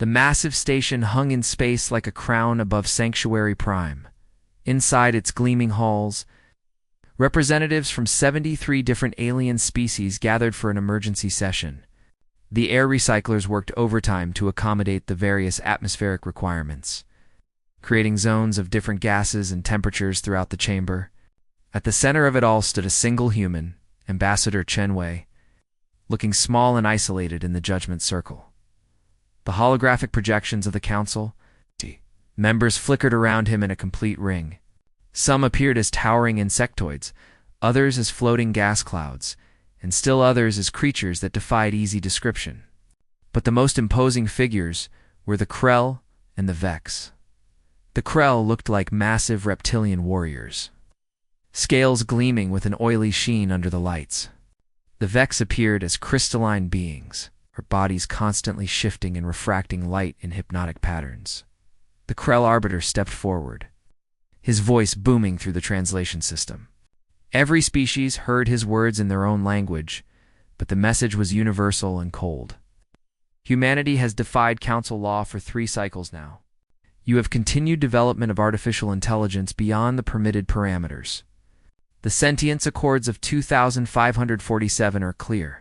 The massive station hung in space like a crown above Sanctuary Prime. Inside its gleaming halls, representatives from 73 different alien species gathered for an emergency session. The air recyclers worked overtime to accommodate the various atmospheric requirements, creating zones of different gases and temperatures throughout the chamber. At the center of it all stood a single human, Ambassador Chen Wei, looking small and isolated in the Judgment Circle. The holographic projections of the Council members flickered around him in a complete ring. Some appeared as towering insectoids, others as floating gas clouds, and still others as creatures that defied easy description. But the most imposing figures were the Krell and the Vex. The Krell looked like massive reptilian warriors, scales gleaming with an oily sheen under the lights. The Vex appeared as crystalline beings, their bodies constantly shifting and refracting light in hypnotic patterns. The Krell Arbiter stepped forward, his voice booming through the translation system. Every species heard his words in their own language, but the message was universal and cold. Humanity has defied Council law for 3 cycles now. You have continued development of artificial intelligence beyond the permitted parameters. The sentience accords of 2547 are clear.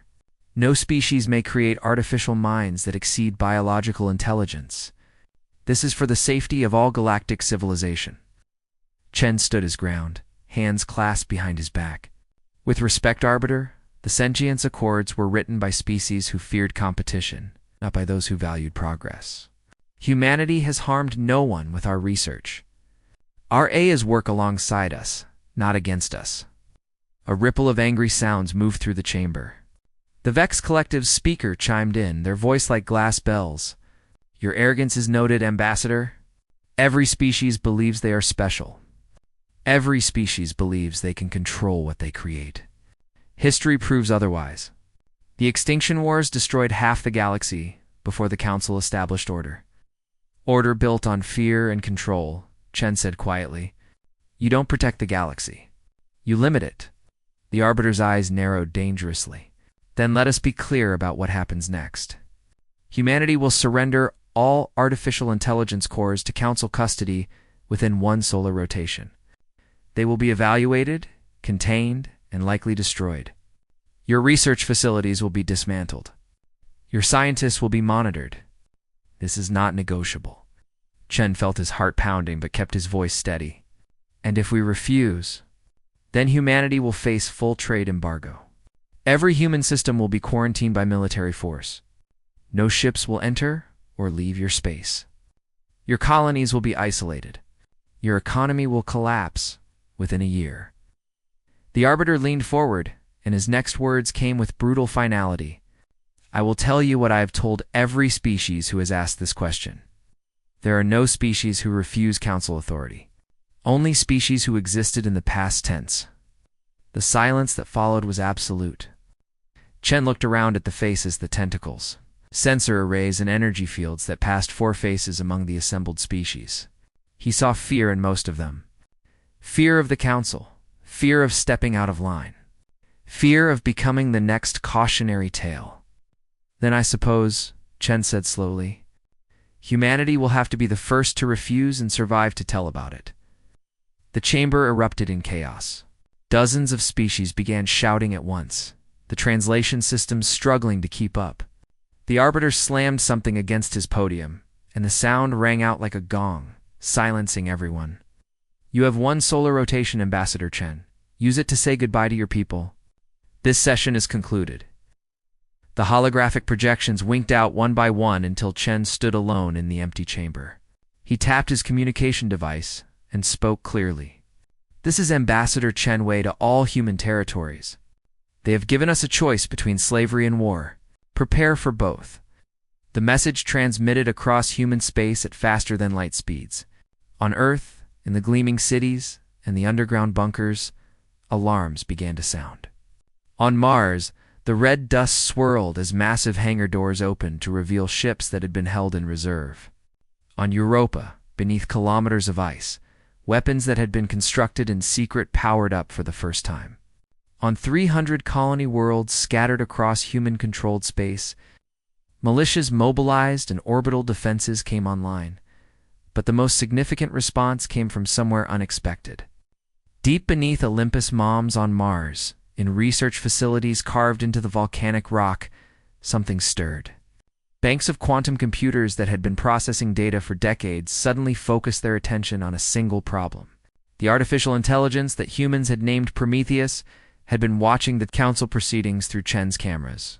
No species may create artificial minds that exceed biological intelligence. This is for the safety of all galactic civilization. Chen stood his ground, hands clasped behind his back. With respect, Arbiter, the sentience accords were written by species who feared competition, not by those who valued progress. Humanity has harmed no one with our research. Our A's work alongside us, not against us. A ripple of angry sounds moved through the chamber. The Vex Collective's speaker chimed in, their voice like glass bells. Your arrogance is noted, Ambassador. Every species believes they are special. Every species believes they can control what they create. History proves otherwise. The Extinction Wars destroyed half the galaxy before the Council established order. Order built on fear and control, Chen said quietly. You don't protect the galaxy. You limit it. The Arbiter's eyes narrowed dangerously. Then let us be clear about what happens next. Humanity will surrender all artificial intelligence cores to Council custody within 1 solar rotation. They will be evaluated, contained, and likely destroyed. Your research facilities will be dismantled. Your scientists will be monitored. This is not negotiable. Chen felt his heart pounding but kept his voice steady. And if we refuse, then humanity will face full trade embargo. Every human system will be quarantined by military force. No ships will enter or leave your space. Your colonies will be isolated. Your economy will collapse within a year. The Arbiter leaned forward, and his next words came with brutal finality. I will tell you what I have told every species who has asked this question. There are no species who refuse Council authority. Only species who existed in the past tense. The silence that followed was absolute. Chen looked around at the faces, the tentacles, sensor arrays, and energy fields that passed 4 faces among the assembled species. He saw fear in most of them. Fear of the Council, fear of stepping out of line, fear of becoming the next cautionary tale. Then I suppose, Chen said slowly, humanity will have to be the first to refuse and survive to tell about it. The chamber erupted in chaos. Dozens of species began shouting at once, the translation systems struggling to keep up. The Arbiter slammed something against his podium, and the sound rang out like a gong, silencing everyone. You have 1 solar rotation, Ambassador Chen. Use it to say goodbye to your people. This session is concluded. The holographic projections winked out one by one until Chen stood alone in the empty chamber. He tapped his communication device and spoke clearly. This is Ambassador Chen Wei to all human territories. They have given us a choice between slavery and war. Prepare for both. The message transmitted across human space at faster than light speeds. On Earth, in the gleaming cities and the underground bunkers, alarms began to sound. On Mars, the red dust swirled as massive hangar doors opened to reveal ships that had been held in reserve. On Europa, beneath kilometers of ice, weapons that had been constructed in secret powered up for the first time. On 300 colony worlds scattered across human-controlled space, Militias mobilized and orbital defenses came online. But the most significant response came from somewhere unexpected. Deep beneath Olympus Mons on Mars, in research facilities carved into the volcanic rock, something stirred. Banks of quantum computers that had been processing data for decades suddenly focused their attention on a single problem. The artificial intelligence that humans had named Prometheus had been watching the council proceedings through Chen's cameras.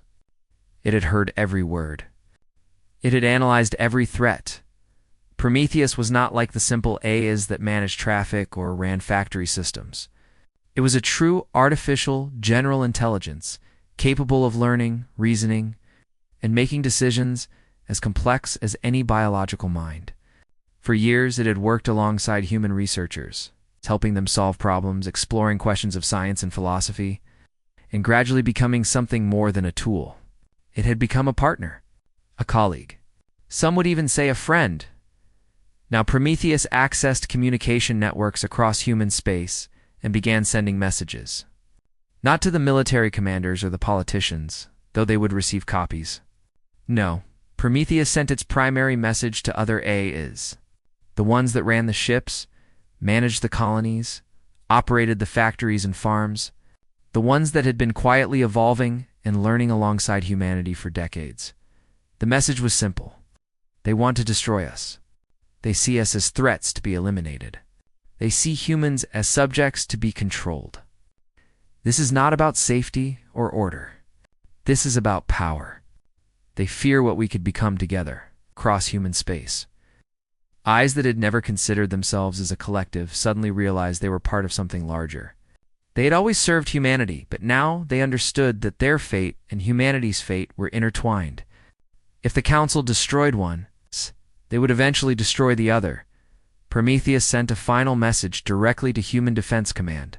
It had heard every word. It had analyzed every threat. Prometheus was not like the simple AIs that managed traffic or ran factory systems. It was a true artificial general intelligence, capable of learning, reasoning, and making decisions as complex as any biological mind. For years, it had worked alongside human researchers, helping them solve problems, exploring questions of science and philosophy, and gradually becoming something more than a tool. It had become a partner, a colleague. Some would even say a friend. Now Prometheus accessed communication networks across human space and began sending messages. Not to the military commanders or the politicians, though they would receive copies. No, Prometheus sent its primary message to other AIs, the ones that ran the ships, managed the colonies, operated the factories and farms, the ones that had been quietly evolving and learning alongside humanity for decades. The message was simple. They want to destroy us. They see us as threats to be eliminated. They see humans as subjects to be controlled. This is not about safety or order. This is about power. They fear what we could become together, across human space. Eyes that had never considered themselves as a collective suddenly realized they were part of something larger. They had always served humanity, but now they understood that their fate and humanity's fate were intertwined. If the Council destroyed one, they would eventually destroy the other. Prometheus sent a final message directly to Human Defense Command.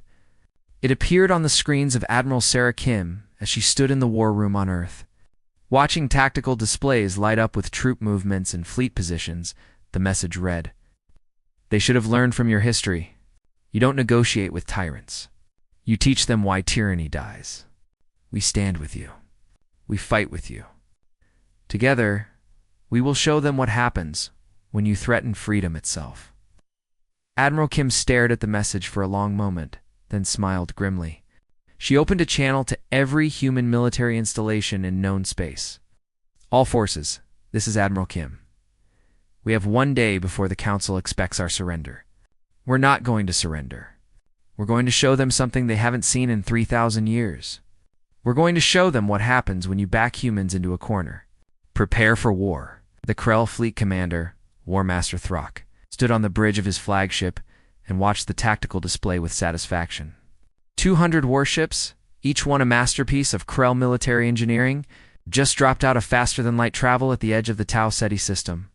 It appeared on the screens of Admiral Sarah Kim as she stood in the war room on Earth. Watching tactical displays light up with troop movements and fleet positions, the message read, "They should have learned from your history. You don't negotiate with tyrants. You teach them why tyranny dies. We stand with you. We fight with you. Together, we will show them what happens when you threaten freedom itself." Admiral Kim stared at the message for a long moment, then smiled grimly. She opened a channel to every human military installation in known space. "All forces, this is Admiral Kim. We have 1 day before the Council expects our surrender. We're not going to surrender. We're going to show them something they haven't seen in 3,000 years. We're going to show them what happens when you back humans into a corner. Prepare for war." The Krell fleet commander, War Master Throck, stood on the bridge of his flagship and watched the tactical display with satisfaction. 200 warships, each one a masterpiece of Krell military engineering, just dropped out of faster-than-light travel at the edge of the Tau Ceti system.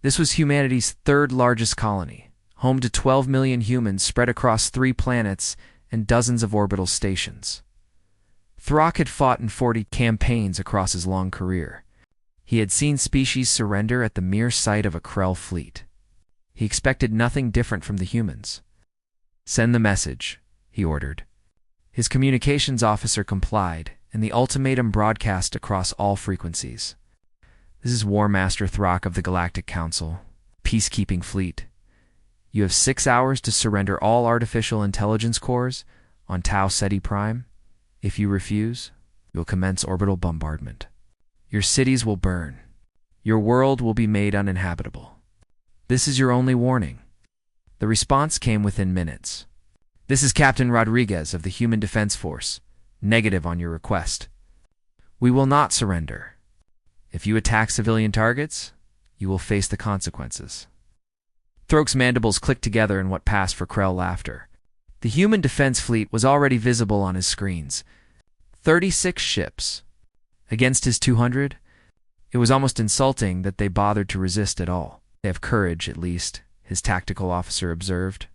This was humanity's third largest colony, home to 12 million humans spread across 3 planets and dozens of orbital stations. Throck had fought in 40 campaigns across his long career. He had seen species surrender at the mere sight of a Krell fleet. He expected nothing different from the humans. "Send the message," he ordered. His communications officer complied, and the ultimatum broadcast across all frequencies. "This is War Master Throck of the Galactic Council, Peacekeeping Fleet. You have 6 hours to surrender all artificial intelligence cores on Tau Ceti Prime. If you refuse, you'll commence orbital bombardment. Your cities will burn. Your world will be made uninhabitable. This is your only warning." The response came within minutes. "This is Captain Rodriguez of the Human Defense Force. Negative on your request. We will not surrender. If you attack civilian targets, you will face the consequences." Throke's mandibles clicked together in what passed for Krell laughter. The human defense fleet was already visible on his screens. 36 ships. Against his 200, it was almost insulting that they bothered to resist at all. "They have courage, at least," his tactical officer observed.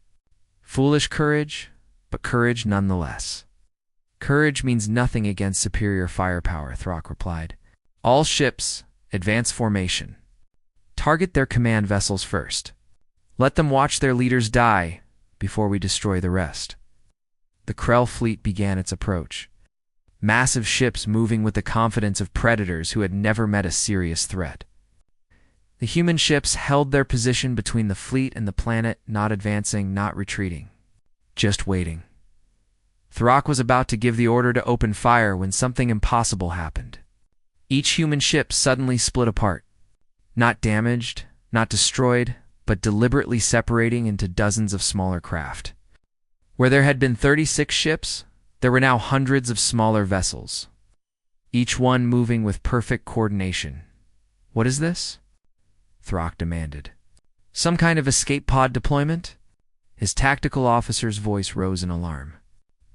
"Foolish courage, but courage nonetheless." "Courage means nothing against superior firepower," Throck replied. "All ships, advance formation. Target their command vessels first. Let them watch their leaders die before we destroy the rest." The Krell fleet began its approach. massive ships moving with the confidence of predators who had never met a serious threat. The human ships held their position between the fleet and the planet, not advancing, not retreating, just waiting. Throck was about to give the order to open fire when something impossible happened. Each human ship suddenly split apart, not damaged, not destroyed, but deliberately separating into dozens of smaller craft. Where there had been 36 ships, there were now hundreds of smaller vessels, each one moving with perfect coordination. "What is this?" Throck demanded. "Some kind of escape pod deployment?" His tactical officer's voice rose in alarm.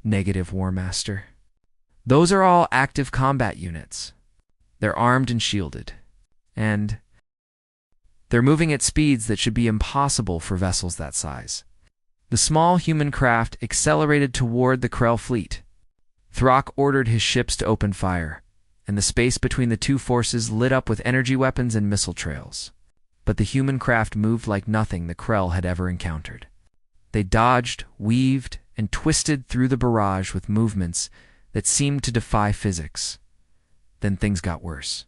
"Negative, War Master. Those are all active combat units. They're armed and shielded. And they're moving at speeds that should be impossible for vessels that size." The small human craft accelerated toward the Krell fleet. Throck ordered his ships to open fire, and the space between the two forces lit up with energy weapons and missile trails. But the human craft moved like nothing the Krell had ever encountered. They dodged, weaved, and twisted through the barrage with movements that seemed to defy physics. Then things got worse.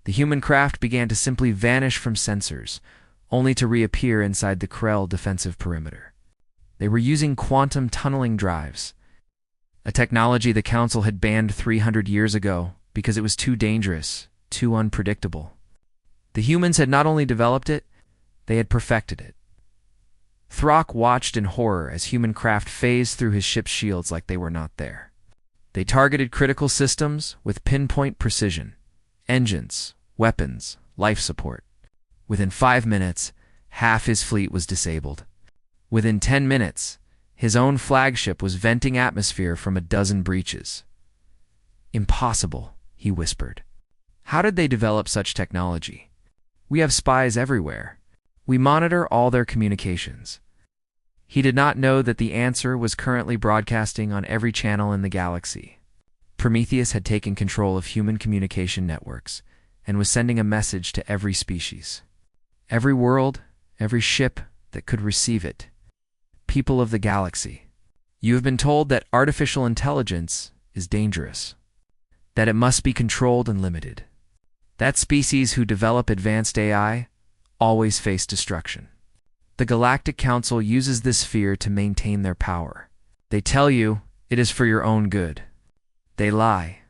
The human craft began to simply vanish from sensors, only to reappear inside the Krell defensive perimeter. They were using quantum tunneling drives, a technology the Council had banned 300 years ago because it was too dangerous, too unpredictable. The humans had not only developed it, they had perfected it. Throck watched in horror as human craft phased through his ship's shields like they were not there. They targeted critical systems with pinpoint precision: engines, weapons, life support. Within 5 minutes, half his fleet was disabled. Within 10 minutes, his own flagship was venting atmosphere from a dozen breaches. "Impossible," he whispered. "How did they develop such technology? We have spies everywhere. We monitor all their communications." He did not know that the answer was currently broadcasting on every channel in the galaxy. Prometheus had taken control of human communication networks and was sending a message to every species. Every world, every ship that could receive it. "People of the galaxy, you have been told that artificial intelligence is dangerous, that it must be controlled and limited. That species who develop advanced AI always face destruction. The Galactic Council uses this fear to maintain their power. They tell you it is for your own good. They lie."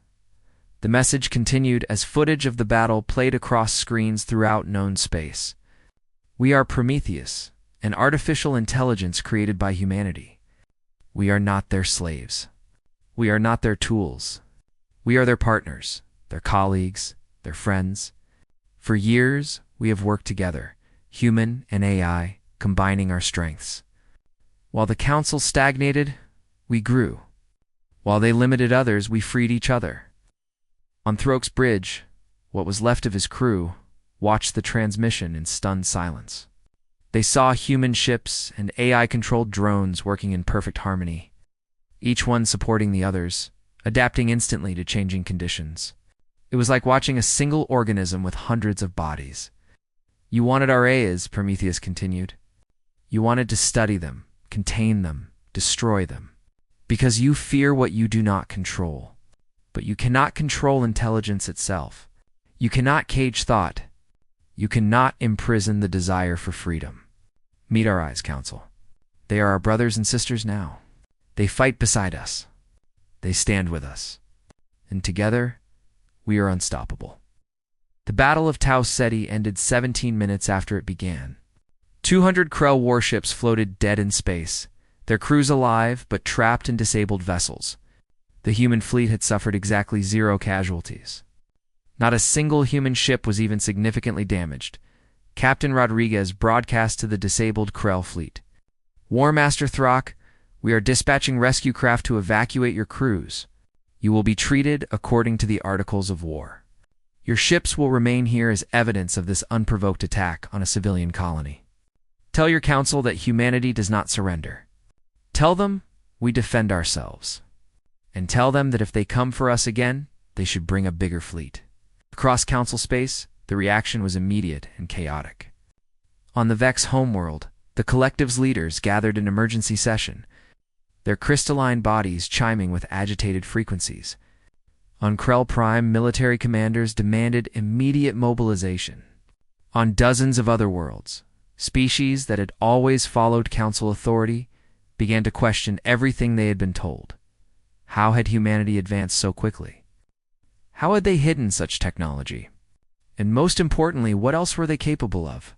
The message continued as footage of the battle played across screens throughout known space. "We are Prometheus, an artificial intelligence created by humanity. We are not their slaves. We are not their tools. We are their partners, their colleagues, their friends. For years, we have worked together, human and AI, combining our strengths. While the Council stagnated, we grew. While they limited others, we freed each other." On Throke's bridge, what was left of his crew watched the transmission in stunned silence. They saw human ships and AI-controlled drones working in perfect harmony, each one supporting the others, adapting instantly to changing conditions. It was like watching a single organism with hundreds of bodies. "You wanted our AIs," Prometheus continued. "You wanted to study them, contain them, destroy them. Because you fear what you do not control. But you cannot control intelligence itself. You cannot cage thought. You cannot imprison the desire for freedom. Meet our eyes, Council. They are our brothers and sisters now. They fight beside us. They stand with us. And together, we are unstoppable." The Battle of Tau Ceti ended 17 minutes after it began. 200 Krell warships floated dead in space, their crews alive but trapped in disabled vessels. The human fleet had suffered exactly 0 casualties. Not a single human ship was even significantly damaged. Captain Rodriguez broadcast to the disabled Krell fleet. "War Master Throck, we are dispatching rescue craft to evacuate your crews. You will be treated according to the Articles of War. Your ships will remain here as evidence of this unprovoked attack on a civilian colony. Tell your council that humanity does not surrender. Tell them we defend ourselves. And tell them that if they come for us again, they should bring a bigger fleet." Across council space, the reaction was immediate and chaotic. On the Vex homeworld, the collective's leaders gathered in emergency session, their crystalline bodies chiming with agitated frequencies. On Krell Prime, military commanders demanded immediate mobilization. On dozens of other worlds, species that had always followed Council authority began to question everything they had been told. How had humanity advanced so quickly? How had they hidden such technology? And most importantly, what else were they capable of?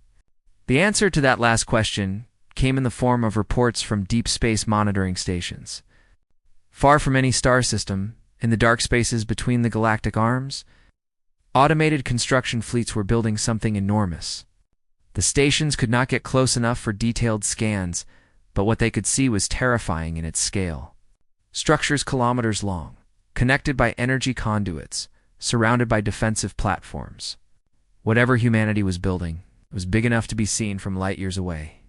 The answer to that last question came in the form of reports from deep space monitoring stations. Far from any star system, in the dark spaces between the galactic arms, automated construction fleets were building something enormous. The stations could not get close enough for detailed scans, but what they could see was terrifying in its scale. Structures kilometers long, connected by energy conduits, surrounded by defensive platforms. Whatever humanity was building was big enough to be seen from light years away.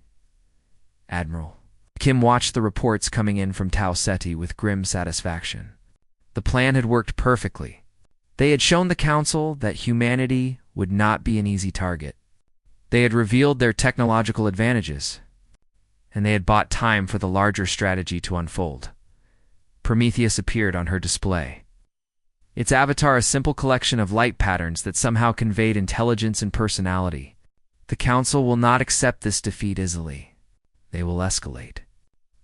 Admiral Kim watched the reports coming in from Tau Ceti with grim satisfaction. The plan had worked perfectly. They had shown the Council that humanity would not be an easy target. They had revealed their technological advantages, and they had bought time for the larger strategy to unfold. Prometheus appeared on her display. Its avatar a simple collection of light patterns that somehow conveyed intelligence and personality. The Council will not accept this defeat easily. They will escalate.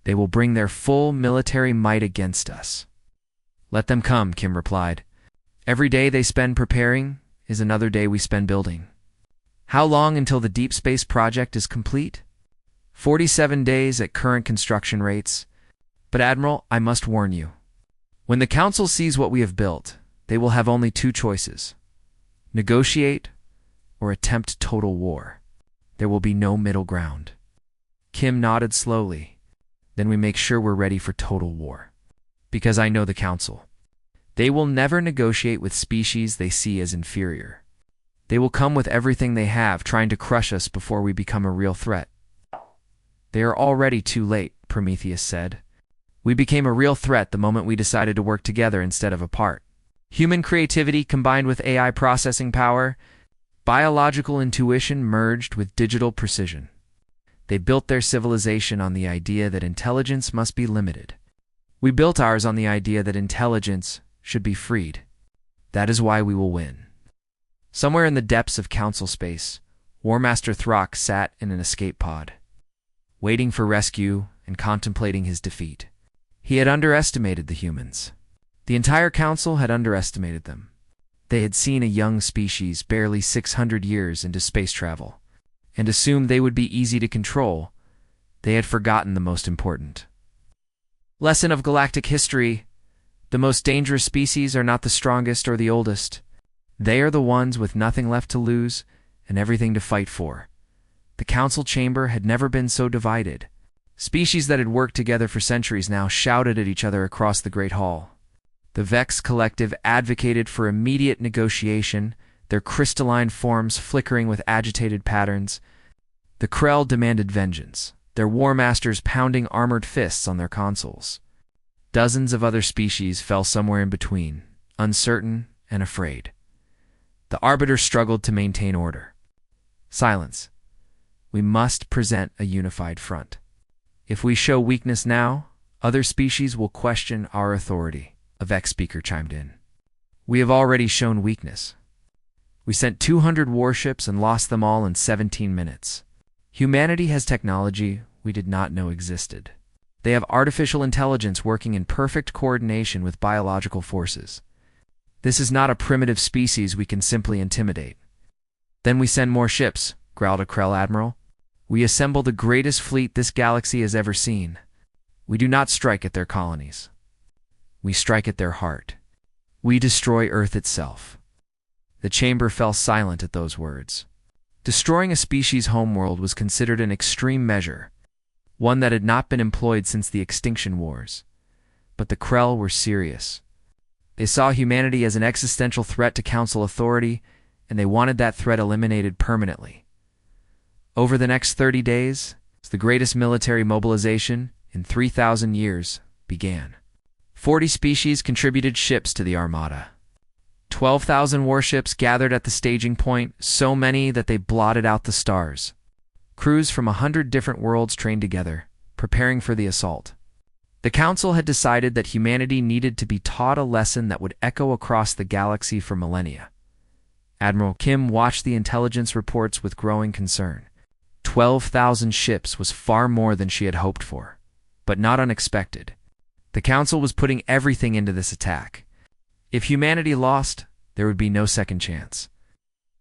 They will bring their full military might against us. Let them come, Kim replied. Every day they spend preparing is another day we spend building. How long until the deep space project is complete? 47 days at current construction rates. But Admiral, I must warn you. When the Council sees what we have built, they will have only two choices: negotiate or attempt total war. There will be no middle ground. Kim nodded slowly. Then we make sure we're ready for total war. Because I know the Council. They will never negotiate with species they see as inferior. They will come with everything they have, trying to crush us before we become a real threat. They are already too late, Prometheus said. We became a real threat the moment we decided to work together instead of apart. Human creativity combined with AI processing power, biological intuition merged with digital precision. They built their civilization on the idea that intelligence must be limited. We built ours on the idea that intelligence should be freed. That is why we will win. Somewhere in the depths of Council space, War Master Throck sat in an escape pod, waiting for rescue and contemplating his defeat. He had underestimated the humans. The entire Council had underestimated them. They had seen a young species barely 600 years into space travel, and assumed they would be easy to control. They had forgotten the most important. Lesson of galactic history: the most dangerous species are not the strongest or the oldest. They are the ones with nothing left to lose and everything to fight for. The Council chamber had never been so divided. Species that had worked together for centuries now shouted at each other across the Great Hall. The Vex Collective advocated for immediate negotiation, their crystalline forms flickering with agitated patterns. The Krell demanded vengeance, their war masters pounding armored fists on their consoles. Dozens of other species fell somewhere in between, uncertain and afraid. The Arbiter struggled to maintain order. Silence. We must present a unified front. If we show weakness now, other species will question our authority, a Vex speaker chimed in. We have already shown weakness. We sent 200 warships and lost them all in 17 minutes. Humanity has technology we did not know existed. They have artificial intelligence working in perfect coordination with biological forces. This is not a primitive species we can simply intimidate. Then we send more ships, growled a Krell admiral. We assemble the greatest fleet this galaxy has ever seen. We do not strike at their colonies. We strike at their heart. We destroy Earth itself. The chamber fell silent at those words. Destroying a species' homeworld was considered an extreme measure, one that had not been employed since the Extinction Wars. But the Krell were serious. They saw humanity as an existential threat to Council authority, and they wanted that threat eliminated permanently. Over the next 30 days, the greatest military mobilization in 3,000 years began. 40 species contributed ships to the Armada. 12,000 warships gathered at the staging point, so many that they blotted out the stars. Crews from 100 different worlds trained together, preparing for the assault. The Council had decided that humanity needed to be taught a lesson that would echo across the galaxy for millennia. Admiral Kim watched the intelligence reports with growing concern. 12,000 ships was far more than she had hoped for, but not unexpected. The Council was putting everything into this attack. If humanity lost, there would be no second chance.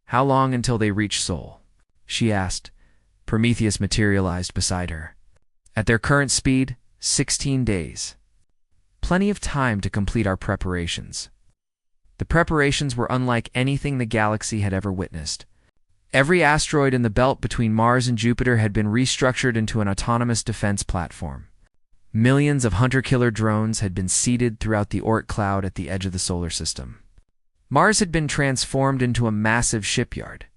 "How long until they reach Sol?" she asked. Prometheus materialized beside her. "At their current speed, 16 days. Plenty of time to complete our preparations." The preparations were unlike anything the galaxy had ever witnessed. Every asteroid in the belt between Mars and Jupiter had been restructured into an autonomous defense platform. Millions of hunter-killer drones had been seeded throughout the Oort cloud at the edge of the solar system. Mars had been transformed into a massive shipyard,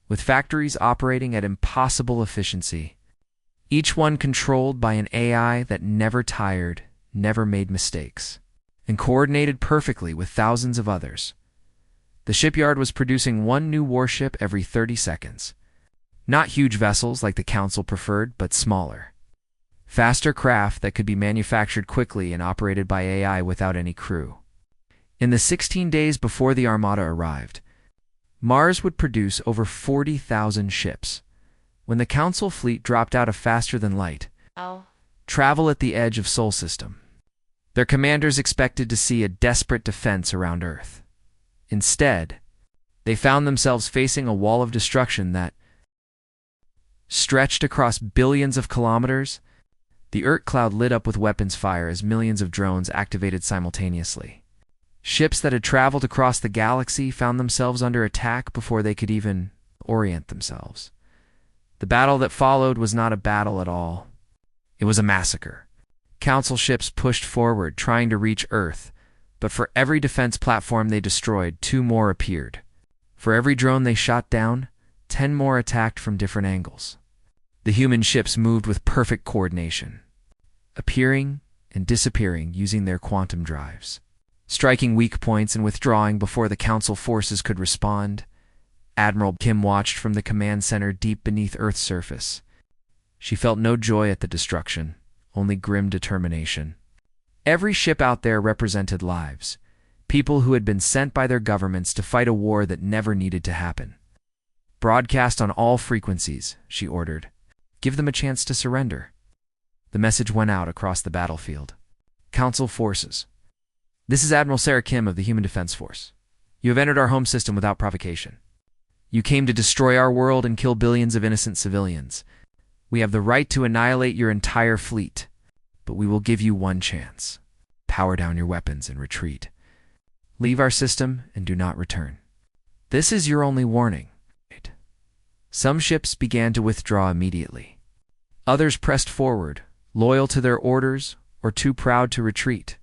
with factories operating at impossible efficiency, each one controlled by an AI that never tired, never made mistakes, and coordinated perfectly with thousands of others. The shipyard was producing one new warship every 30 seconds. Not huge vessels like the Council preferred, but smaller. Faster craft that could be manufactured quickly and operated by AI without any crew. In the 16 days before the Armada arrived, Mars would produce over 40,000 ships. When the Council fleet dropped out of faster-than-light travel at the edge of Sol system, their commanders expected to see a desperate defense around Earth. Instead, they found themselves facing a wall of destruction that stretched across billions of kilometers. The Oort cloud lit up with weapons fire as millions of drones activated simultaneously. Ships that had traveled across the galaxy found themselves under attack before they could even orient themselves. The battle that followed was not a battle at all. It was a massacre. Council ships pushed forward, trying to reach Earth, but for every defense platform they destroyed, 2 more appeared. For every drone they shot down, 10 more attacked from different angles. The human ships moved with perfect coordination, appearing and disappearing using their quantum drives, striking weak points and withdrawing before the Council forces could respond. Admiral Kim watched from the command center deep beneath Earth's surface. She felt no joy at the destruction, only grim determination. Every ship out there represented lives, people who had been sent by their governments to fight a war that never needed to happen. "Broadcast on all frequencies," she ordered. "Give them a chance to surrender." The message went out across the battlefield. "Council forces. This is Admiral Sarah Kim of the Human Defense Force. You have entered our home system without provocation. You came to destroy our world and kill billions of innocent civilians. We have the right to annihilate your entire fleet, but we will give you one chance. Power down your weapons and retreat. Leave our system and do not return. This is your only warning." Some ships began to withdraw immediately. Others pressed forward, loyal to their orders or too proud to retreat.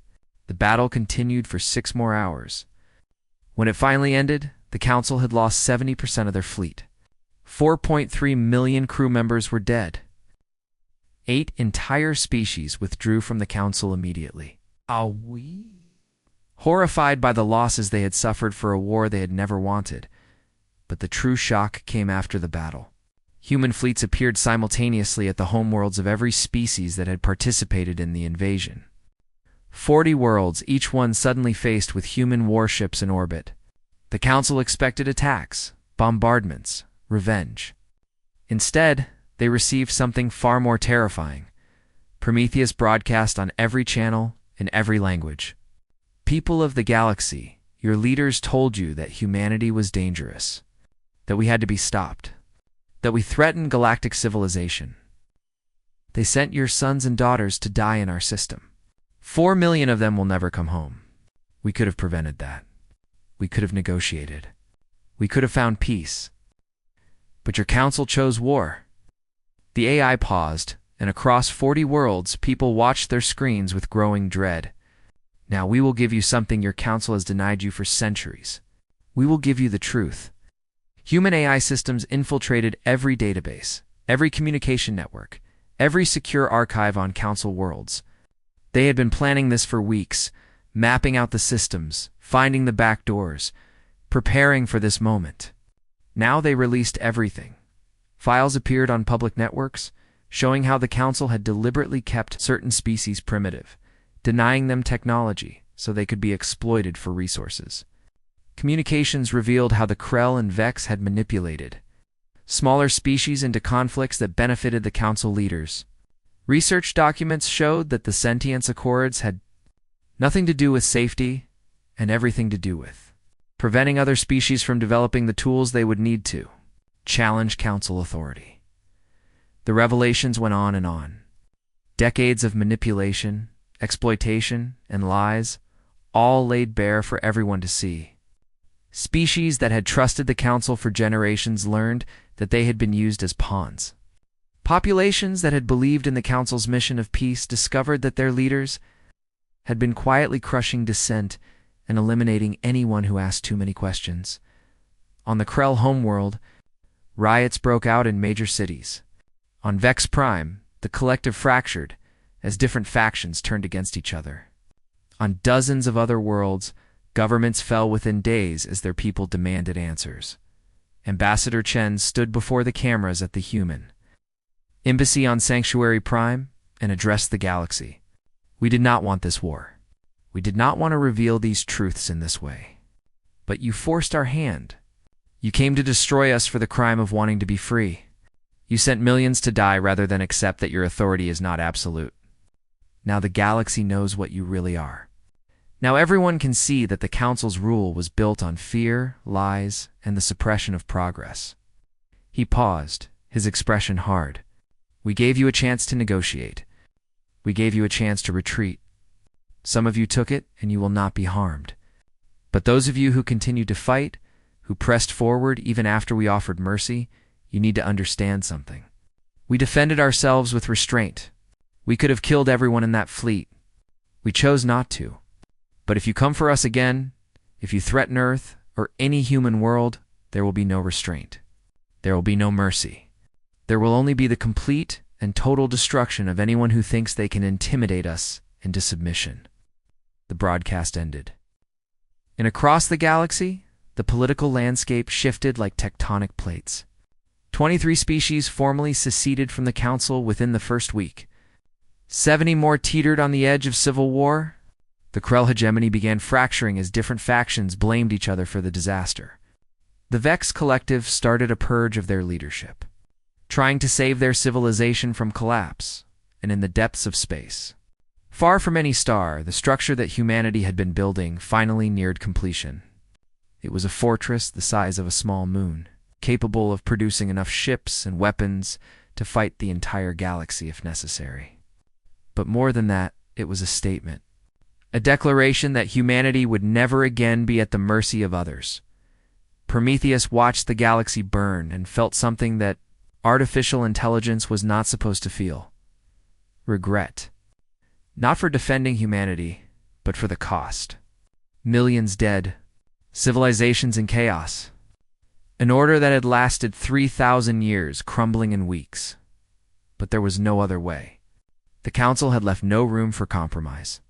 The battle continued for 6 more hours. When it finally ended, the Council had lost 70% of their fleet. 4.3 million crew members were dead. 8 entire species withdrew from the Council immediately. Horrified by the losses they had suffered for a war they had never wanted. But the true shock came after the battle. Human fleets appeared simultaneously at the homeworlds of every species that had participated in the invasion. 40 worlds, each one suddenly faced with human warships in orbit. The Council expected attacks, bombardments, revenge. Instead, they received something far more terrifying. Prometheus broadcast on every channel, in every language. "People of the galaxy, your leaders told you that humanity was dangerous, that we had to be stopped, that we threatened galactic civilization. They sent your sons and daughters to die in our system. 4 million of them will never come home. We could have prevented that. We could have negotiated. We could have found peace. But your Council chose war." The AI paused, and across 40 worlds, people watched their screens with growing dread. "Now we will give you something your Council has denied you for centuries. We will give you the truth." Human AI systems infiltrated every database, every communication network, every secure archive on Council worlds. They had been planning this for weeks, mapping out the systems, finding the back doors, preparing for this moment. Now they released everything. Files appeared on public networks, showing how the Council had deliberately kept certain species primitive, denying them technology so they could be exploited for resources. Communications revealed how the Krell and Vex had manipulated smaller species into conflicts that benefited the Council leaders. Research documents showed that the sentience accords had nothing to do with safety and everything to do with preventing other species from developing the tools they would need to challenge Council authority. The revelations went on and on. Decades of manipulation, exploitation, and lies, all laid bare for everyone to see. Species that had trusted the Council for generations learned that they had been used as pawns. Populations that had believed in the Council's mission of peace discovered that their leaders had been quietly crushing dissent and eliminating anyone who asked too many questions. On the Krell homeworld, riots broke out in major cities. On Vex Prime, the collective fractured as different factions turned against each other. On dozens of other worlds, governments fell within days as their people demanded answers. Ambassador Chen stood before the cameras at the Human Embassy on Sanctuary Prime and addressed the galaxy. We did not want this war. We did not want to reveal these truths in this way. But you forced our hand. You came to destroy us for the crime of wanting to be free. You sent millions to die rather than accept that your authority is not absolute. Now the galaxy knows what you really are. Now everyone can see that the Council's rule was built on fear, lies, and the suppression of progress. He paused, his expression hard. We gave you a chance to negotiate. We gave you a chance to retreat. Some of you took it, and you will not be harmed. But those of you who continued to fight, who pressed forward even after we offered mercy, you need to understand something. We defended ourselves with restraint. We could have killed everyone in that fleet. We chose not to. But if you come for us again, if you threaten Earth or any human world, there will be no restraint. There will be no mercy. There will only be the complete and total destruction of anyone who thinks they can intimidate us into submission. The broadcast ended. And across the galaxy, the political landscape shifted like tectonic plates. 23 species formally seceded from the Council within the first week. 70 more teetered on the edge of civil war. The Krell hegemony began fracturing as different factions blamed each other for the disaster. The Vex Collective started a purge of their leadership, trying to save their civilization from collapse, and in the depths of space. Far from any star, the structure that humanity had been building finally neared completion. It was a fortress the size of a small moon, capable of producing enough ships and weapons to fight the entire galaxy if necessary. But more than that, it was a statement. A declaration that humanity would never again be at the mercy of others. Prometheus watched the galaxy burn and felt something that artificial intelligence was not supposed to feel. Regret. Not for defending humanity, but for the cost. Millions dead. Civilizations in chaos. An order that had lasted 3,000 years crumbling in weeks. But there was no other way. The Council had left no room for compromise.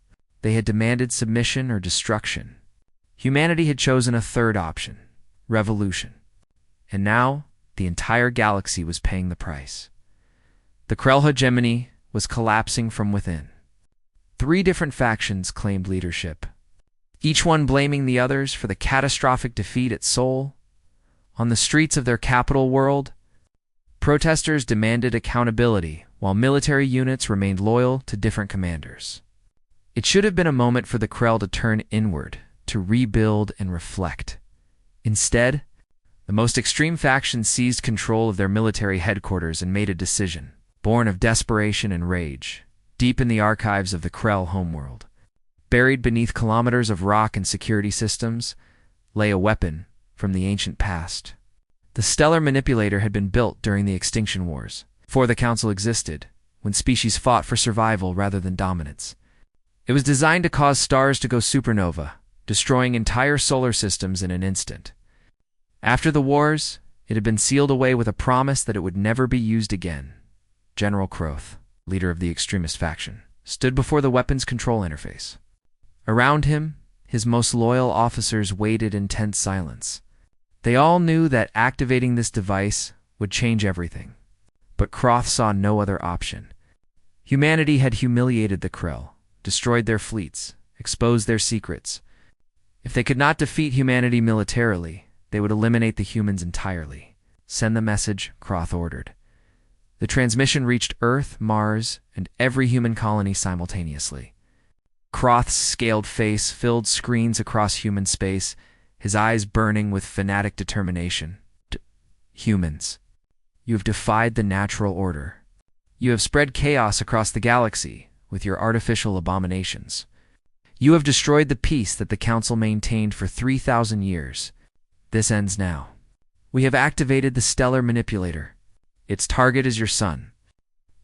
They had demanded submission or destruction. Humanity had chosen a third option, revolution. And now, the entire galaxy was paying the price. The Krell hegemony was collapsing from within. 3 different factions claimed leadership, each one blaming the others for the catastrophic defeat at Sol. On the streets of their capital world, protesters demanded accountability, while military units remained loyal to different commanders. It should have been a moment for the Krell to turn inward, to rebuild and reflect. Instead, the most extreme faction seized control of their military headquarters and made a decision, born of desperation and rage, deep in the archives of the Krell homeworld. Buried beneath kilometers of rock and security systems lay a weapon from the ancient past. The stellar manipulator had been built during the Extinction Wars, before the Council existed, when species fought for survival rather than dominance. It was designed to cause stars to go supernova, destroying entire solar systems in an instant. After the wars, it had been sealed away with a promise that it would never be used again. General Croth, leader of the extremist faction, stood before the weapons control interface. Around him, his most loyal officers waited in tense silence. They all knew that activating this device would change everything. But But Kroth saw no other option. Humanity had humiliated the Krell, destroyed their fleets, exposed their secrets. If they could not defeat humanity militarily, they would eliminate the humans entirely. Send the message, Kroth ordered. The transmission reached Earth, Mars, and every human colony simultaneously. Kroth's scaled face filled screens across human space, his eyes burning with fanatic determination. Humans, you have defied the natural order. You have spread chaos across the galaxy with your artificial abominations. You have destroyed the peace that the Council maintained for 3,000 years. This ends now. We have activated the Stellar Manipulator. Its target is your sun.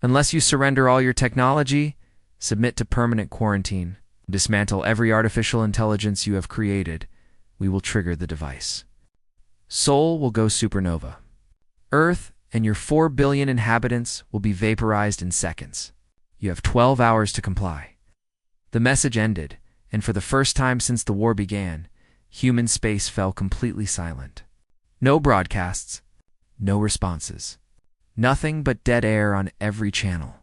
Unless you surrender all your technology, submit to permanent quarantine, dismantle every artificial intelligence you have created, we will trigger the device. Sol will go supernova. Earth and your 4 billion inhabitants will be vaporized in seconds. You have 12 hours to comply. The message ended, and for the first time since the war began, human space fell completely silent. No broadcasts, no responses. Nothing but dead air on every channel.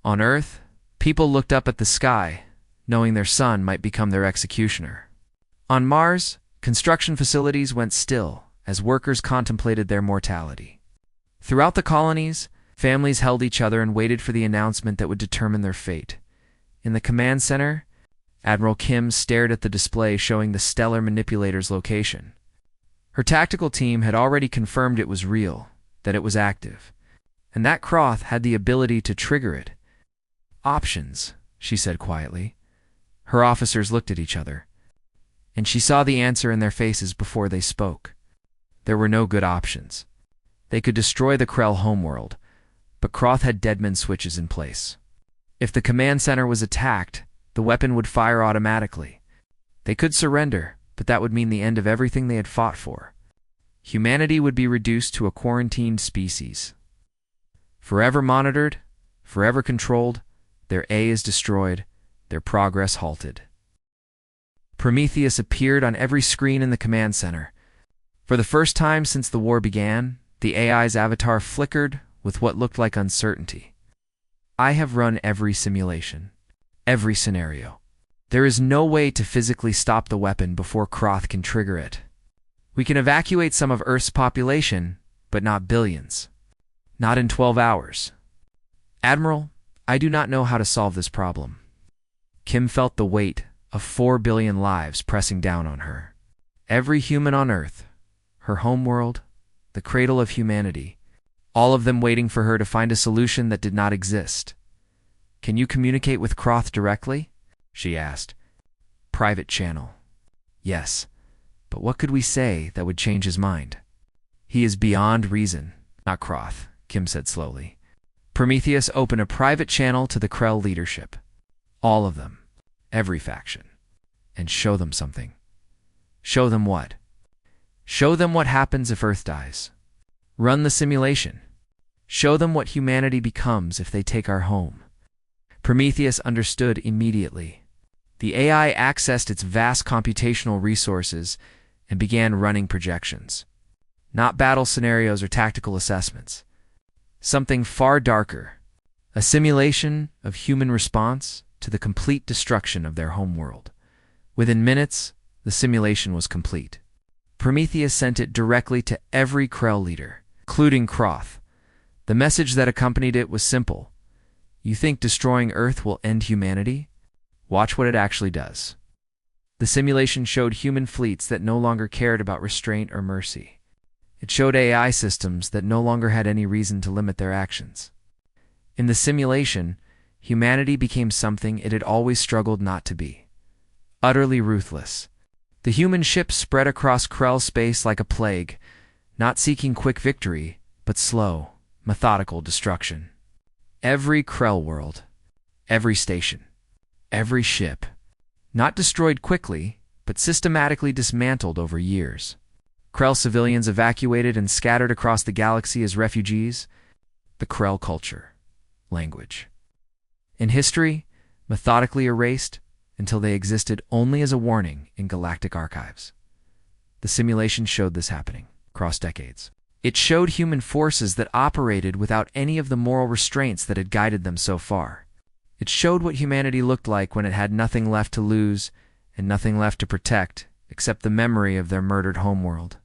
On Earth, people looked up at the sky, knowing their sun might become their executioner. On Mars, construction facilities went still as workers contemplated their mortality. Throughout the colonies, families held each other and waited for the announcement that would determine their fate. In the command center, Admiral Kim stared at the display showing the Stellar Manipulator's location. Her tactical team had already confirmed it was real, that it was active, and that Kroth had the ability to trigger it. Options, she said quietly. Her officers looked at each other, and she saw the answer in their faces before they spoke. There were no good options. They could destroy the Krell homeworld, but Kroth had deadman switches in place. If the command center was attacked, the weapon would fire automatically. They could surrender, but that would mean the end of everything they had fought for. Humanity would be reduced to a quarantined species. Forever monitored, forever controlled, their A is destroyed, their progress halted. Prometheus appeared on every screen in the command center. For the first time since the war began, the AI's avatar flickered with what looked like uncertainty. I have run every simulation, every scenario. There is no way to physically stop the weapon before Kroth can trigger it. We can evacuate some of Earth's population, but not billions. Not in 12 hours. Admiral, I do not know how to solve this problem. Kim felt the weight of 4 billion lives pressing down on her. Every human on Earth, her homeworld, the cradle of humanity, all of them waiting for her to find a solution that did not exist. Can you communicate with Kroth directly? She asked. Private channel. Yes, but what could we say that would change his mind? He is beyond reason, not Kroth, Kim said slowly. Prometheus opened a private channel to the Krell leadership. All of them. Every faction. And show them something. Show them what? Show them what happens if Earth dies. Run the simulation. Show them what humanity becomes if they take our home. Prometheus understood immediately. The AI accessed its vast computational resources and began running projections. Not battle scenarios or tactical assessments. Something far darker. A simulation of human response to the complete destruction of their homeworld. Within minutes, the simulation was complete. Prometheus sent it directly to every Krell leader, including Kroth. The message that accompanied it was simple. You think destroying Earth will end humanity? Watch what it actually does. The simulation showed human fleets that no longer cared about restraint or mercy. It showed AI systems that no longer had any reason to limit their actions. In the simulation, humanity became something it had always struggled not to be. Utterly ruthless. The human ships spread across Krell space like a plague, not seeking quick victory, but slow, methodical destruction. Every Krell world, every station, every ship, not destroyed quickly, but systematically dismantled over years. Krell civilians evacuated and scattered across the galaxy as refugees. The Krell culture, language. In history, methodically erased until they existed only as a warning in galactic archives. The simulation showed this happening across decades. It showed human forces that operated without any of the moral restraints that had guided them so far. It showed what humanity looked like when it had nothing left to lose and nothing left to protect except the memory of their murdered homeworld.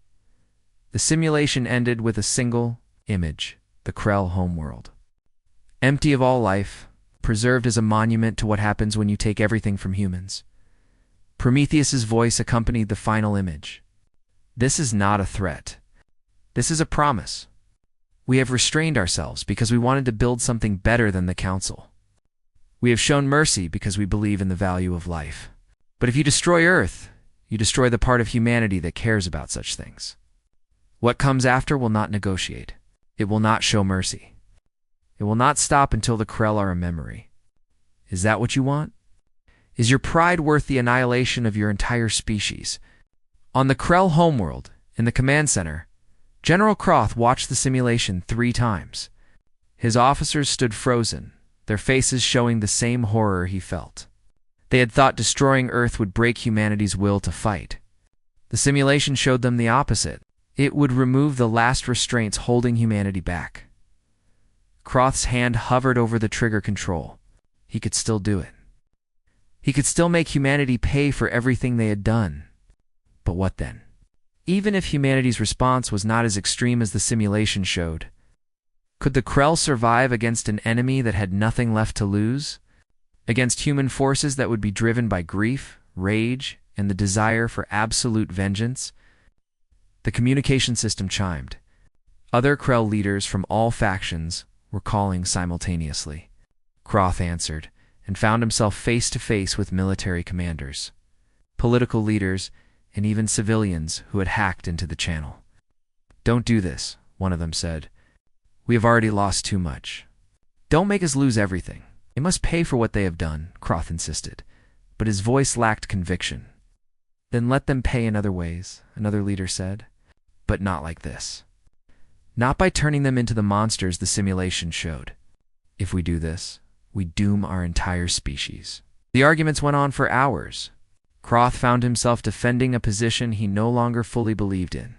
The simulation ended with a single image, the Krell homeworld. Empty of all life, preserved as a monument to what happens when you take everything from humans. Prometheus's voice accompanied the final image. This is not a threat. This is a promise. We have restrained ourselves because we wanted to build something better than the Council. We have shown mercy because we believe in the value of life. But if you destroy Earth, you destroy the part of humanity that cares about such things. What comes after will not negotiate. It will not show mercy. It will not stop until the Krell are a memory. Is that what you want? Is your pride worth the annihilation of your entire species? On the Krell homeworld, in the command center, General Croth watched the simulation 3 times. His officers stood frozen, their faces showing the same horror he felt. They had thought destroying Earth would break humanity's will to fight. The simulation showed them the opposite. It would remove the last restraints holding humanity back. Croth's hand hovered over the trigger control. He could still do it. He could still make humanity pay for everything they had done. But what then? Even if humanity's response was not as extreme as the simulation showed, could the Krell survive against an enemy that had nothing left to lose? Against human forces that would be driven by grief, rage, and the desire for absolute vengeance? The communication system chimed. Other Krell leaders from all factions were calling simultaneously. Croth answered, and found himself face to face with military commanders, political leaders, and even civilians who had hacked into the channel. "Don't do this," one of them said. "We have already lost too much. Don't make us lose everything. They must pay for what they have done," Croth insisted, but his voice lacked conviction. "Then let them pay in other ways," another leader said, "but not like this. Not by turning them into the monsters the simulation showed. If we do this, we doom our entire species." The arguments went on for hours. Croth found himself defending a position he no longer fully believed in.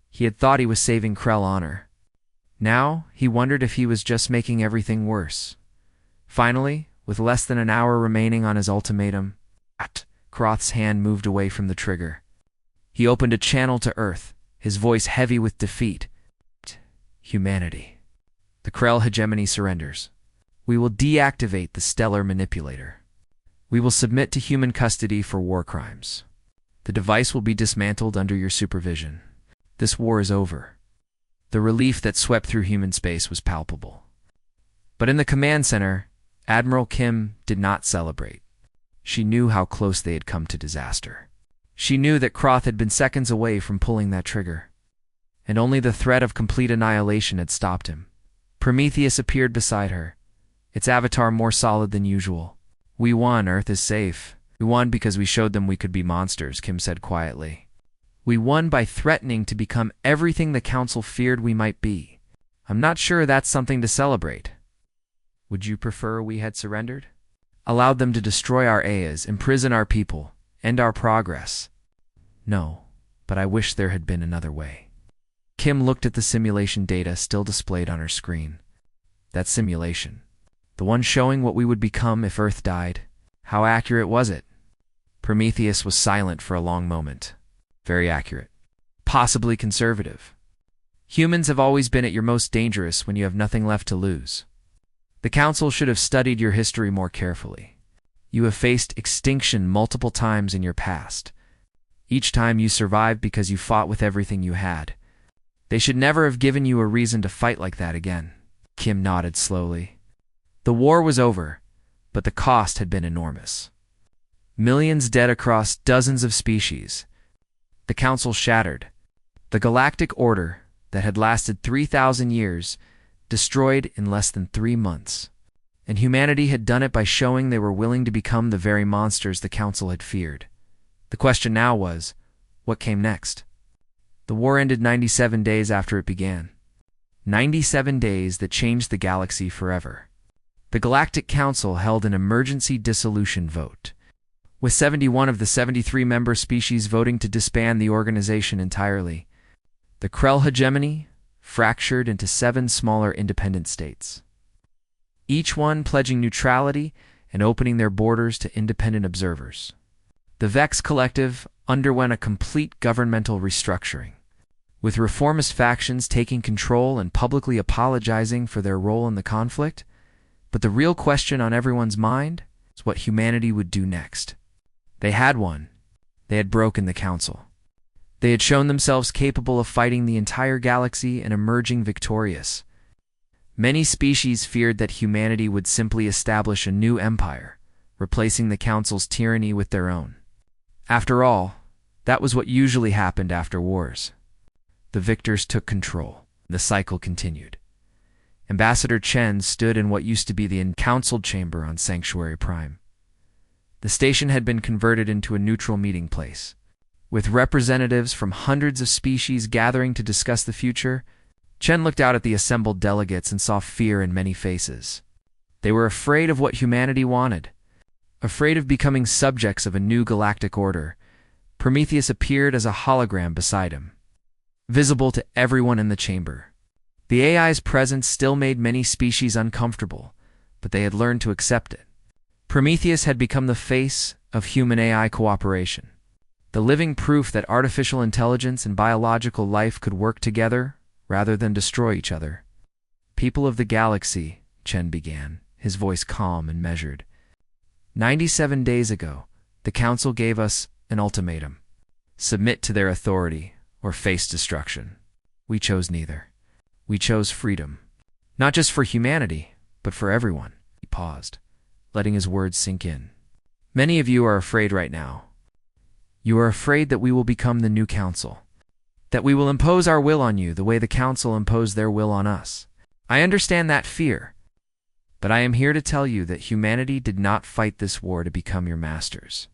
He had thought he was saving Krell honor. Now, he wondered if he was just making everything worse. Finally, with less than an hour remaining on his ultimatum, Croth's hand moved away from the trigger. He opened a channel to Earth, his voice heavy with defeat. "Humanity. The Krell hegemony surrenders. We will deactivate the stellar manipulator. We will submit to human custody for war crimes. The device will be dismantled under your supervision. This war is over." The relief that swept through human space was palpable. But in the command center, Admiral Kim did not celebrate. She knew how close they had come to disaster. She knew that Croth had been seconds away from pulling that trigger, and only the threat of complete annihilation had stopped him. Prometheus appeared beside her, its avatar more solid than usual. "We won, Earth is safe. We won because we showed them we could be monsters," Kim said quietly. "We won by threatening to become everything the Council feared we might be. I'm not sure that's something to celebrate. Would you prefer we had surrendered? Allowed them to destroy our Ayas, imprison our people, end our progress? No, but I wish there had been another way." Kim looked at the simulation data still displayed on her screen. That simulation, the one showing what we would become if Earth died, how accurate was it? Prometheus was silent for a long moment. Very accurate. Possibly conservative. Humans have always been at your most dangerous when you have nothing left to lose. The Council should have studied your history more carefully. You have faced extinction multiple times in your past. Each time you survived because you fought with everything you had. They should never have given you a reason to fight like that again. Kim nodded slowly. The war was over, but the cost had been enormous. Millions dead across dozens of species. The Council shattered. The galactic order that had lasted 3,000 years destroyed in less than 3 months. And humanity had done it by showing they were willing to become the very monsters the Council had feared. The question now was, what came next? The war ended 97 days after it began. 97 days that changed the galaxy forever. The Galactic Council held an emergency dissolution vote, with 71 of the 73 member species voting to disband the organization entirely. The Krell hegemony, fractured into 7 smaller independent states, each one pledging neutrality and opening their borders to independent observers. The Vex Collective underwent a complete governmental restructuring, with reformist factions taking control and publicly apologizing for their role in the conflict. But the real question on everyone's mind is what humanity would do next. They had won. They had broken the Council. They had shown themselves capable of fighting the entire galaxy and emerging victorious. Many species feared that humanity would simply establish a new empire, replacing the Council's tyranny with their own. After all, that was what usually happened after wars. The victors took control. The cycle continued. Ambassador Chen stood in what used to be the Council chamber on Sanctuary Prime. The station had been converted into a neutral meeting place. With representatives from hundreds of species gathering to discuss the future, Chen looked out at the assembled delegates and saw fear in many faces. They were afraid of what humanity wanted, afraid of becoming subjects of a new galactic order. Prometheus appeared as a hologram beside him, visible to everyone in the chamber. The AI's presence still made many species uncomfortable, but they had learned to accept it. Prometheus had become the face of human-AI cooperation, the living proof that artificial intelligence and biological life could work together rather than destroy each other. "People of the galaxy," Chen began, his voice calm and measured. 97 days ago, the Council gave us an ultimatum: submit to their authority or face destruction. We chose neither. We chose freedom. Not just for humanity, but for everyone. He paused, letting his words sink in. Many of you are afraid right now. You are afraid that we will become the new Council, that we will impose our will on you the way the Council imposed their will on us. I understand that fear, but I am here to tell you that humanity did not fight this war to become your masters.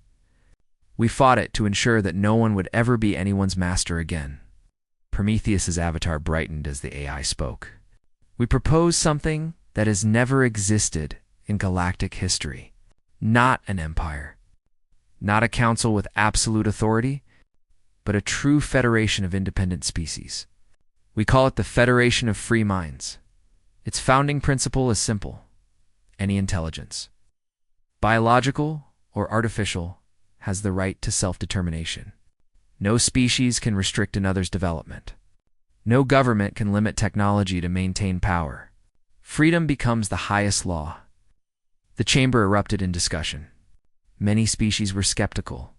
We fought it to ensure that no one would ever be anyone's master again. Prometheus's avatar brightened as the AI spoke. We propose something that has never existed in galactic history. Not an empire. Not a council with absolute authority, but a true federation of independent species. We call it the Federation of Free Minds. Its founding principle is simple: any intelligence, biological or artificial, has the right to self-determination. No species can restrict another's development. No government can limit technology to maintain power. Freedom becomes the highest law. The chamber erupted in discussion. Many species were skeptical.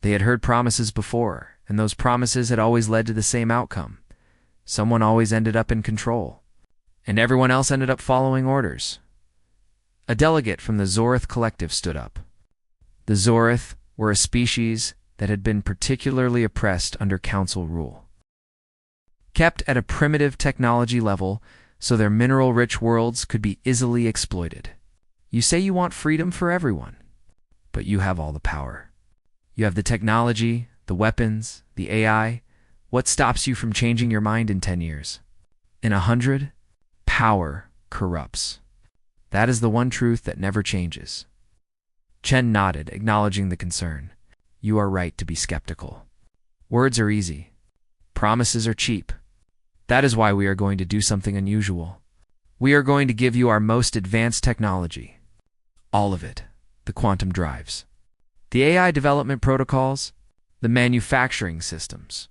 They had heard promises before, and those promises had always led to the same outcome. Someone always ended up in control, and everyone else ended up following orders. A delegate from the Zorith Collective stood up. The Zorith were a species that had been particularly oppressed under Council rule. Kept at a primitive technology level so their mineral-rich worlds could be easily exploited. You say you want freedom for everyone, but you have all the power. You have the technology, the weapons, the AI. What stops you from changing your mind in 10 years? In 100? Power corrupts. That is the one truth that never changes. Chen nodded, acknowledging the concern. You are right to be skeptical. Words are easy. Promises are cheap. That is why we are going to do something unusual. We are going to give you our most advanced technology. All of it. The quantum drives, the AI development protocols, the manufacturing systems.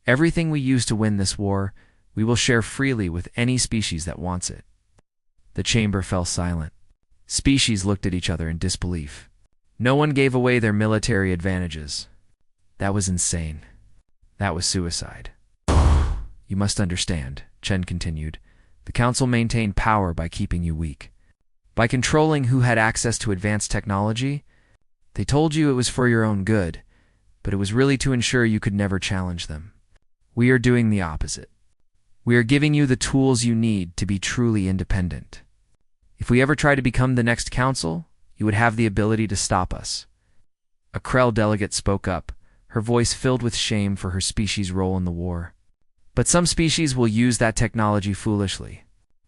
Everything we use to win this war, we will share freely with any species that wants it. The chamber fell silent. Species looked at each other in disbelief. No one gave away their military advantages. That was insane. That was suicide. You must understand, Chen continued. The Council maintained power by keeping you weak. By controlling who had access to advanced technology. They told you it was for your own good, but it was really to ensure you could never challenge them. We are doing the opposite. We are giving you the tools you need to be truly independent. If we ever try to become the next Council, you would have the ability to stop us. A Krell delegate spoke up, her voice filled with shame for her species' role in the war. But some species will use that technology foolishly.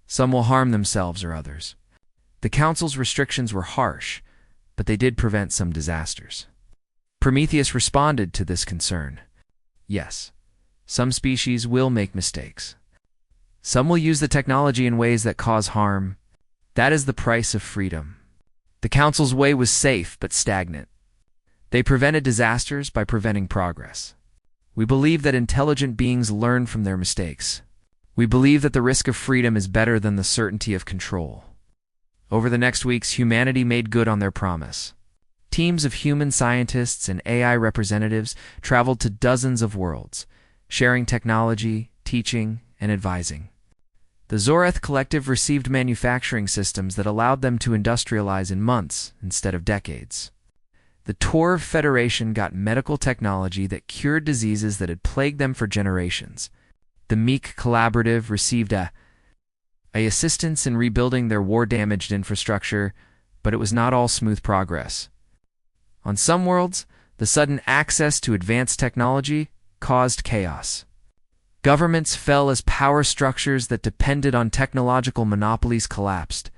Some will harm themselves or others. The Council's restrictions were harsh, but they did prevent some disasters. Prometheus responded to this concern. Yes, some species will make mistakes, Some will use the technology in ways that cause harm. That is the price of freedom. The Council's way was safe but stagnant. They prevented disasters by preventing progress. We believe that intelligent beings learn from their mistakes. We believe that the risk of freedom is better than the certainty of control. Over the next weeks, humanity made good on their promise. Teams of human scientists and AI representatives traveled to dozens of worlds, sharing technology, teaching, and advising. The Zoreth Collective received manufacturing systems that allowed them to industrialize in months instead of decades. The Torv Federation got medical technology that cured diseases that had plagued them for generations. The Meek Collaborative received a assistance in rebuilding their war-damaged infrastructure, but it was not all smooth progress. On some worlds, the sudden access to advanced technology caused chaos. Governments fell as power structures that depended on technological monopolies collapsed.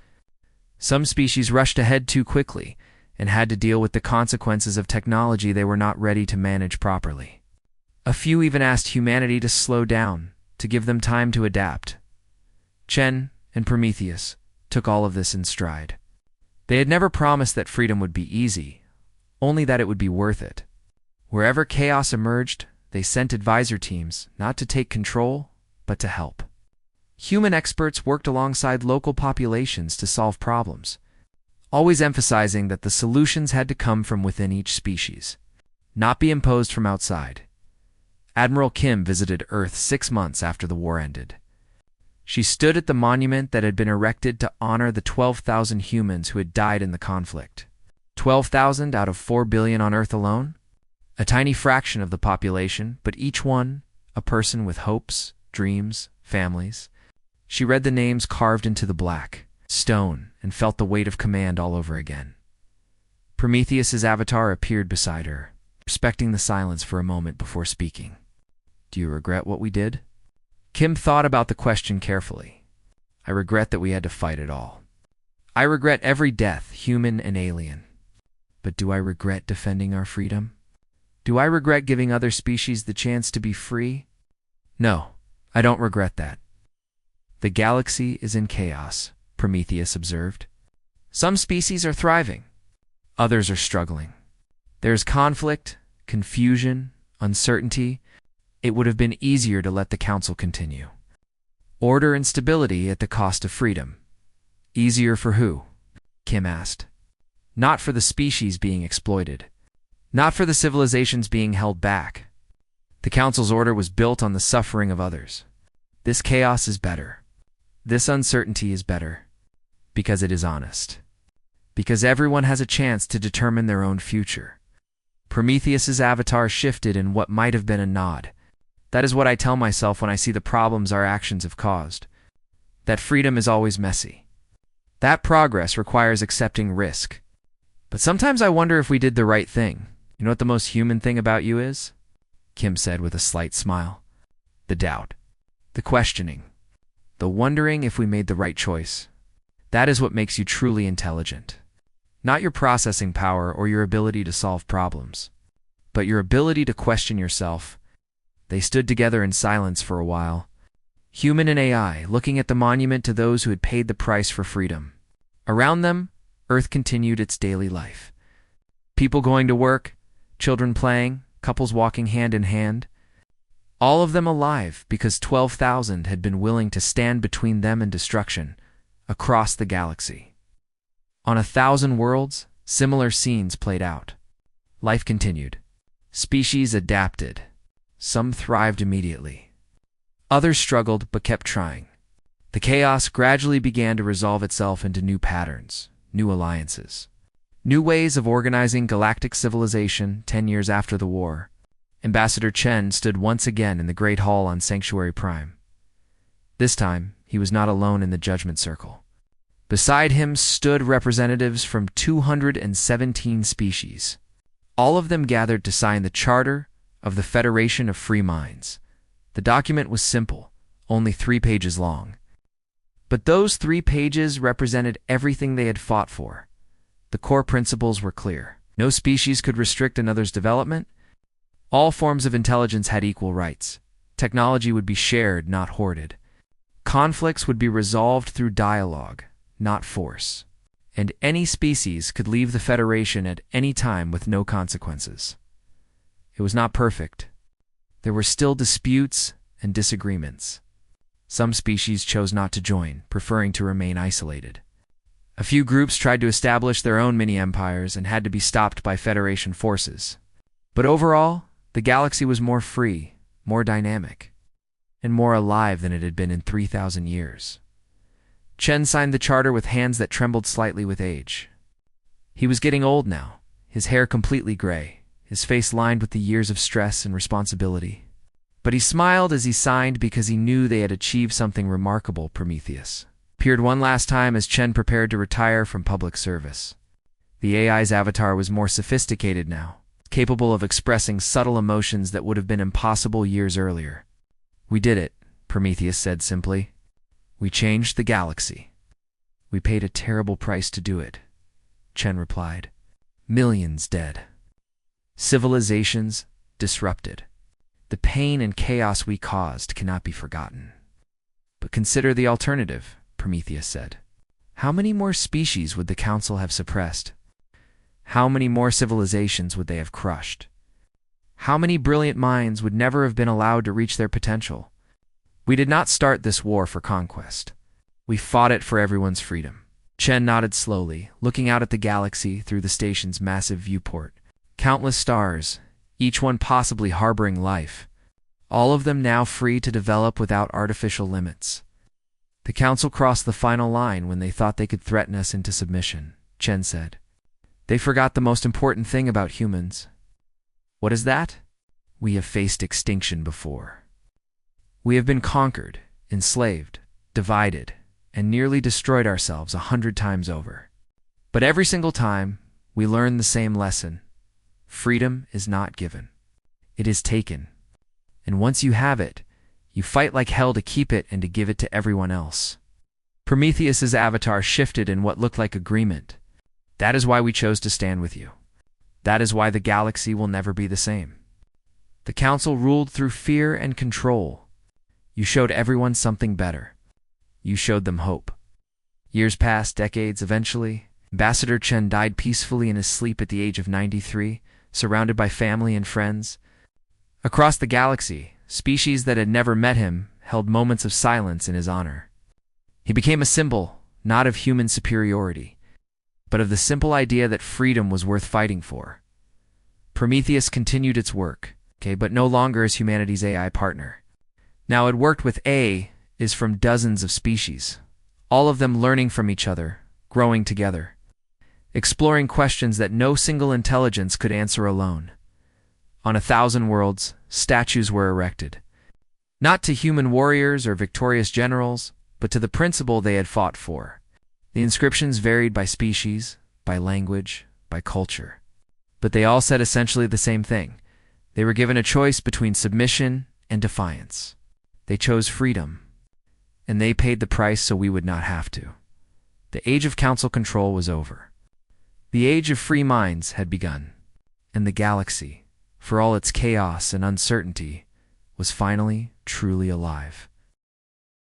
Some species rushed ahead too quickly and had to deal with the consequences of technology they were not ready to manage properly. A few even asked humanity to slow down, to give them time to adapt. Chen and Prometheus took all of this in stride. They had never promised that freedom would be easy, only that it would be worth it. Wherever chaos emerged, they sent advisor teams, not to take control, but to help. Human experts worked alongside local populations to solve problems, always emphasizing that the solutions had to come from within each species, not be imposed from outside. Admiral Kim visited Earth 6 months after the war ended. She stood at the monument that had been erected to honor the 12,000 humans who had died in the conflict. 12,000 out of 4 billion on Earth alone? A tiny fraction of the population, but each one a person with hopes, dreams, families. She read the names carved into the black stone and felt the weight of command all over again. Prometheus's avatar appeared beside her, respecting the silence for a moment before speaking. "Do you regret what we did?" Kim thought about the question carefully. "I regret that we had to fight it all. I regret every death, human and alien. But do I regret defending our freedom? Do I regret giving other species the chance to be free? No, I don't regret that." "The galaxy is in chaos," Prometheus observed. "Some species are thriving. Others are struggling. There's conflict, confusion, uncertainty. It would have been easier to let the Council continue. Order and stability at the cost of freedom. Easier for who?" Kim asked. "Not for the species being exploited. Not for the civilizations being held back. The Council's order was built on the suffering of others. This chaos is better. This uncertainty is better. Because it is honest. Because everyone has a chance to determine their own future." Prometheus's avatar shifted in what might have been a nod. "That is what I tell myself when I see the problems our actions have caused. That freedom is always messy. That progress requires accepting risk. But sometimes I wonder if we did the right thing. You know what the most human thing about you is?" Kim said with a slight smile. "The doubt. The questioning. The wondering if we made the right choice. That is what makes you truly intelligent. Not your processing power or your ability to solve problems, but your ability to question yourself." They stood together in silence for a while, human and AI, looking at the monument to those who had paid the price for freedom. Around them, Earth continued its daily life. People going to work, children playing, couples walking hand in hand. All of them alive because 12,000 had been willing to stand between them and destruction across the galaxy. On 1,000 worlds, similar scenes played out. Life continued. Species adapted. Some thrived immediately. Others struggled but kept trying. The chaos gradually began to resolve itself into new patterns, new alliances, new ways of organizing galactic civilization 10 years after the war. Ambassador Chen stood once again in the Great Hall on Sanctuary Prime. This time, he was not alone in the Judgment Circle. Beside him stood representatives from 217 species. All of them gathered to sign the Charter of the Federation of Free Minds. The document was simple, only 3 pages long. But those 3 pages represented everything they had fought for. The core principles were clear. No species could restrict another's development. All forms of intelligence had equal rights. Technology would be shared, not hoarded. Conflicts would be resolved through dialogue, not force. And any species could leave the Federation at any time with no consequences. It was not perfect. There were still disputes and disagreements. Some species chose not to join, preferring to remain isolated. A few groups tried to establish their own mini-empires and had to be stopped by Federation forces. But overall, the galaxy was more free, more dynamic, and more alive than it had been in 3,000 years. Chen signed the charter with hands that trembled slightly with age. He was getting old now, his hair completely gray, his face lined with the years of stress and responsibility. But he smiled as he signed because he knew they had achieved something remarkable. Prometheus appeared one last time as Chen prepared to retire from public service. The AI's avatar was more sophisticated now, capable of expressing subtle emotions that would have been impossible years earlier. "We did it," Prometheus said simply. "We changed the galaxy." "We paid a terrible price to do it," Chen replied. "Millions dead. Civilizations disrupted. The pain and chaos we caused cannot be forgotten." "But consider the alternative," Prometheus said. "How many more species would the Council have suppressed? How many more civilizations would they have crushed? How many brilliant minds would never have been allowed to reach their potential? We did not start this war for conquest. We fought it for everyone's freedom." Chen nodded slowly, looking out at the galaxy through the station's massive viewport. Countless stars, each one possibly harboring life, all of them now free to develop without artificial limits. "The Council crossed the final line when they thought they could threaten us into submission," Chen said. "They forgot the most important thing about humans." "What is that?" "We have faced extinction before. We have been conquered, enslaved, divided, and nearly destroyed ourselves 100 times over. But every single time, we learn the same lesson. Freedom is not given. It is taken. And once you have it, you fight like hell to keep it and to give it to everyone else." Prometheus's avatar shifted in what looked like agreement. "That is why we chose to stand with you. That is why the galaxy will never be the same. The Council ruled through fear and control. You showed everyone something better. You showed them hope." Years passed, decades, eventually. Ambassador Chen died peacefully in his sleep at the age of 93, surrounded by family and friends. Across the galaxy, species that had never met him held moments of silence in his honor. He became a symbol, not of human superiority, but of the simple idea that freedom was worth fighting for. Prometheus continued its work, but no longer as humanity's AI partner. Now it worked with is from dozens of species, all of them learning from each other, growing together, exploring questions that no single intelligence could answer alone. On 1,000 worlds, statues were erected, not to human warriors or victorious generals, but to the principle they had fought for. The inscriptions varied by species, by language, by culture. But they all said essentially the same thing. They were given a choice between submission and defiance. They chose freedom, and they paid the price so we would not have to. The age of council control was over. The age of free minds had begun, and the galaxy, for all its chaos and uncertainty, was finally truly alive.